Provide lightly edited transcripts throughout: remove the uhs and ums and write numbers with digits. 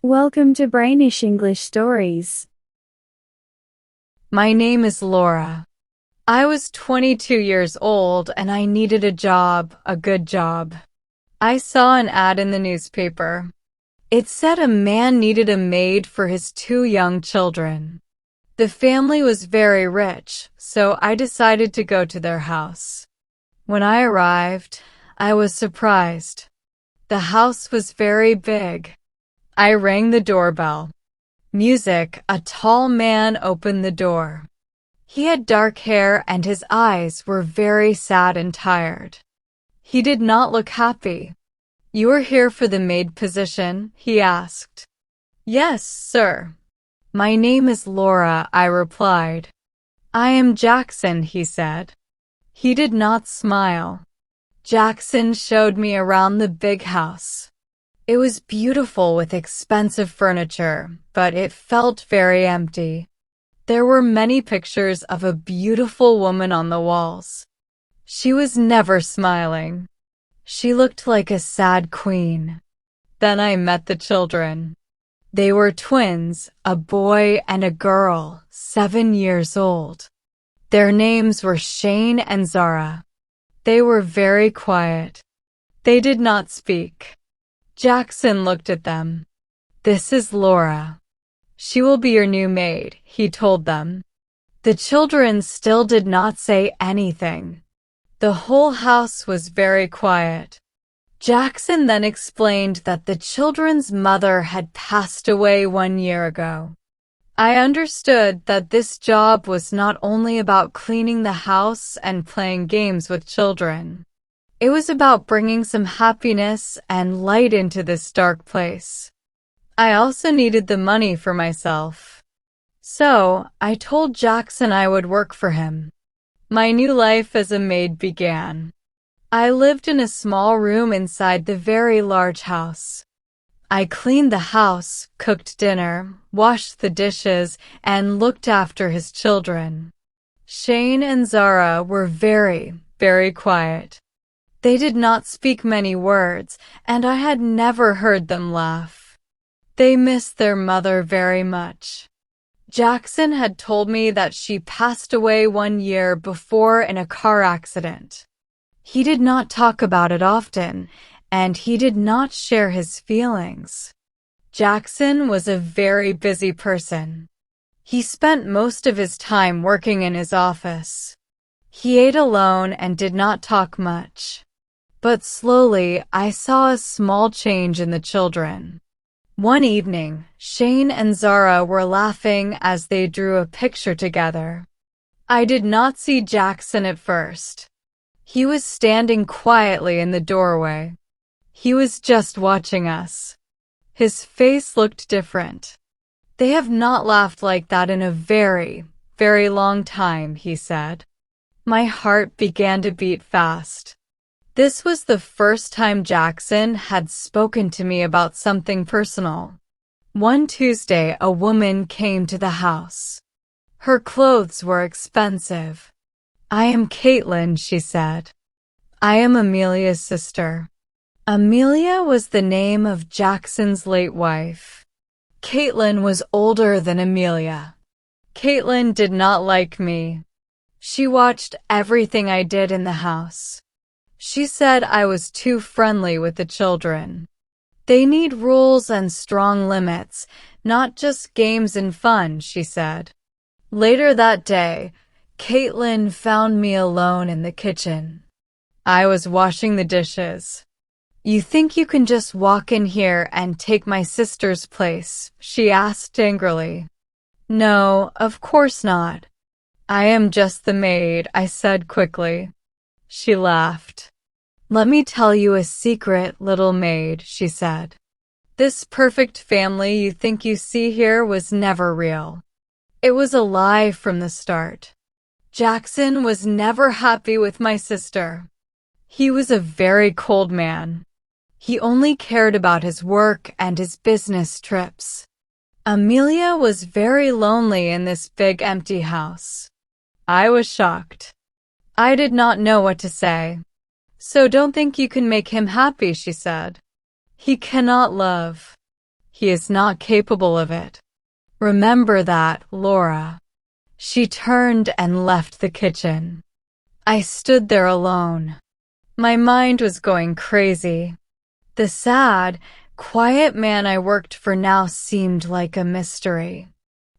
Welcome to Brainish English Stories. My name is Laura. I was 22 years old and I needed a job, a good job. I saw an ad in the newspaper. It said a man needed a maid for his 2 young children. The family was very rich, so I decided to go to their house. When I arrived, I was surprised. The house was very big. I rang the doorbell. Music, a tall man opened the door. He had dark hair and his eyes were very sad and tired. He did not look happy. "You are here for the maid position?" he asked. "Yes, sir." "My name is Laura," I replied. "I am Jackson," he said. He did not smile. Jackson showed me around the big house. It was beautiful with expensive furniture, but it felt very empty. There were many pictures of a beautiful woman on the walls. She was never smiling. She looked like a sad queen. Then I met the children. They were twins, a boy and a girl, 7 years old. Their names were Shane and Zara. They were very quiet. They did not speak. Jackson looked at them. "This is Laura. She will be your new maid," he told them. The children still did not say anything. The whole house was very quiet. Jackson then explained that the children's mother had passed away 1 year ago. I understood that this job was not only about cleaning the house and playing games with children. It was about bringing some happiness and light into this dark place. I also needed the money for myself. So, I told Jackson I would work for him. My new life as a maid began. I lived in a small room inside the very large house. I cleaned the house, cooked dinner, washed the dishes, and looked after his children. Shane and Zara were very, very quiet. They did not speak many words, and I had never heard them laugh. They missed their mother very much. Jackson had told me that she passed away 1 year before in a car accident. He did not talk about it often, and he did not share his feelings. Jackson was a very busy person. He spent most of his time working in his office. He ate alone and did not talk much. But slowly, I saw a small change in the children. One evening, Shane and Zara were laughing as they drew a picture together. I did not see Jackson at first. He was standing quietly in the doorway. He was just watching us. His face looked different. "They have not laughed like that in a very, very long time," he said. My heart began to beat fast. This was the first time Jackson had spoken to me about something personal. One Tuesday, a woman came to the house. Her clothes were expensive. "I am Caitlin," she said. "I am Amelia's sister." Amelia was the name of Jackson's late wife. Caitlin was older than Amelia. Caitlin did not like me. She watched everything I did in the house. She said I was too friendly with the children. "They need rules and strong limits, not just games and fun," she said. Later that day, Caitlin found me alone in the kitchen. I was washing the dishes. "You think you can just walk in here and take my sister's place?" she asked angrily. "No, of course not. I am just the maid," I said quickly. She laughed. "Let me tell you a secret, little maid," she said. "This perfect family you think you see here was never real. It was a lie from the start. Jackson was never happy with my sister. He was a very cold man. He only cared about his work and his business trips. Amelia was very lonely in this big empty house." I was shocked. I did not know what to say. "So don't think you can make him happy," she said. "He cannot love. He is not capable of it. Remember that, Laura." She turned and left the kitchen. I stood there alone. My mind was going crazy. The sad, quiet man I worked for now seemed like a mystery.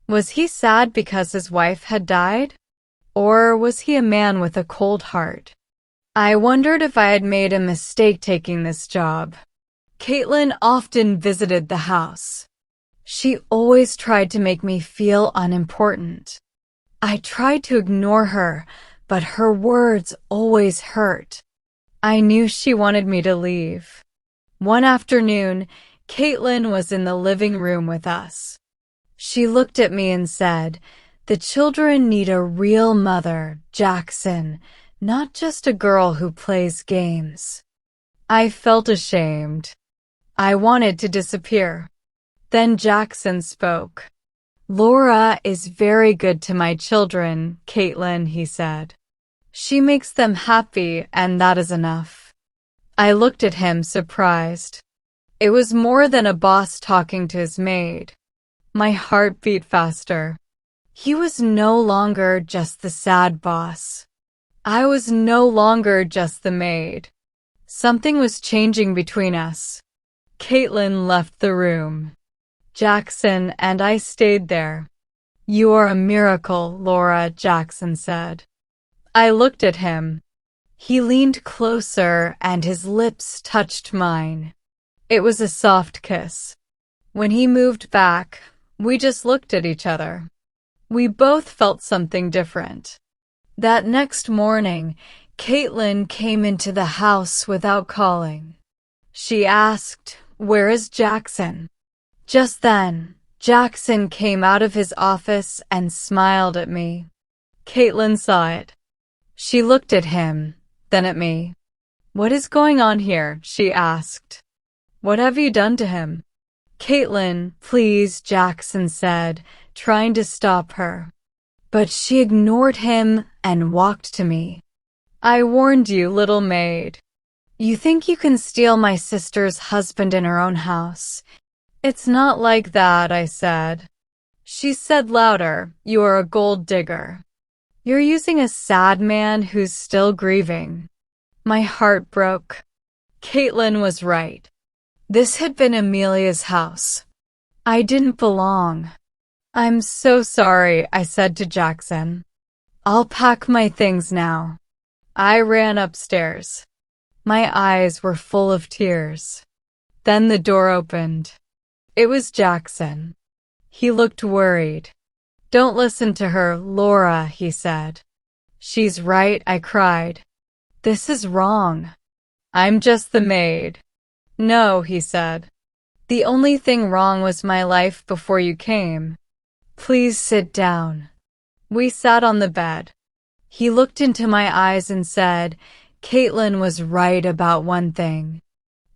Was he sad because his wife had died? Or was he a man with a cold heart? I wondered if I had made a mistake taking this job. Caitlin often visited the house. She always tried to make me feel unimportant. I tried to ignore her, but her words always hurt. I knew she wanted me to leave. One afternoon, Caitlin was in the living room with us. She looked at me and said, "The children need a real mother, Jackson, not just a girl who plays games." I felt ashamed. I wanted to disappear. Then Jackson spoke. "Laura is very good to my children, Caitlin," he said. "She makes them happy, and that is enough." I looked at him surprised. It was more than a boss talking to his maid. My heart beat faster. He was no longer just the sad boss. I was no longer just the maid. Something was changing between us. Caitlin left the room. Jackson and I stayed there. "You are a miracle, Laura," Jackson said. I looked at him. He leaned closer and his lips touched mine. It was a soft kiss. When he moved back, we just looked at each other. We both felt something different. That next morning, Caitlin came into the house without calling. She asked, "Where is Jackson?" Just then, Jackson came out of his office and smiled at me. Caitlin saw it. She looked at him, then at me. "What is going on here?" she asked. "What have you done to him?" "Caitlin, please," Jackson said, trying to stop her. But she ignored him and walked to me. "I warned you, little maid. You think you can steal my sister's husband in her own house. It's not like that," I said. She said louder, "You are a gold digger. You're using a sad man who's still grieving." My heart broke. Caitlin was right. This had been Amelia's house. I didn't belong. "I'm so sorry," I said to Jackson. "I'll pack my things now." I ran upstairs. My eyes were full of tears. Then the door opened. It was Jackson. He looked worried. "Don't listen to her, Laura," he said. "She's right," I cried. "This is wrong. I'm just the maid." "No," he said. "The only thing wrong was my life before you came. Please sit down." We sat on the bed. He looked into my eyes and said, "Caitlin was right about one thing.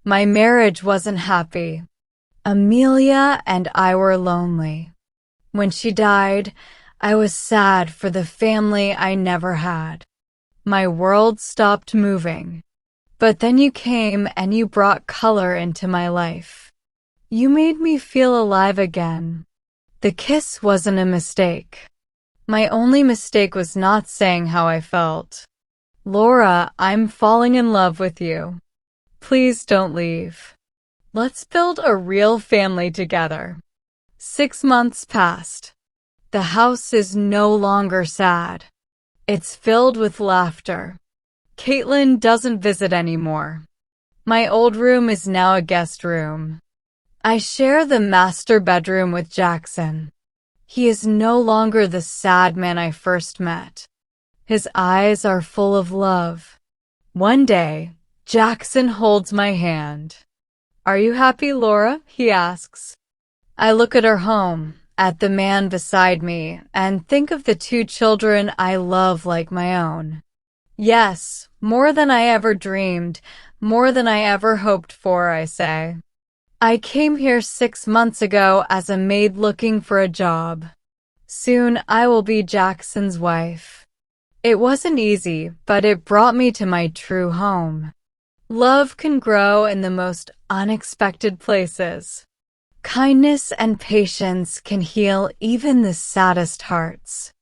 My marriage wasn't happy. Amelia and I were lonely. When she died, I was sad for the family I never had. My world stopped moving. But then you came and you brought color into my life. You made me feel alive again. The kiss wasn't a mistake. My only mistake was not saying how I felt. Laura, I'm falling in love with you. Please don't leave. Let's build a real family together." 6 months passed. The house is no longer sad. It's filled with laughter. Caitlin doesn't visit anymore. My old room is now a guest room. I share the master bedroom with Jackson. He is no longer the sad man I first met. His eyes are full of love. One day, Jackson holds my hand. "Are you happy, Laura?" he asks. I look at our home, at the man beside me, and think of the 2 children I love like my own. Yes, more than I ever dreamed, more than I ever hoped for, I say. I came here 6 months ago as a maid looking for a job. Soon I will be Jackson's wife. It wasn't easy, but it brought me to my true home. Love can grow in the most unexpected places. Kindness and patience can heal even the saddest hearts.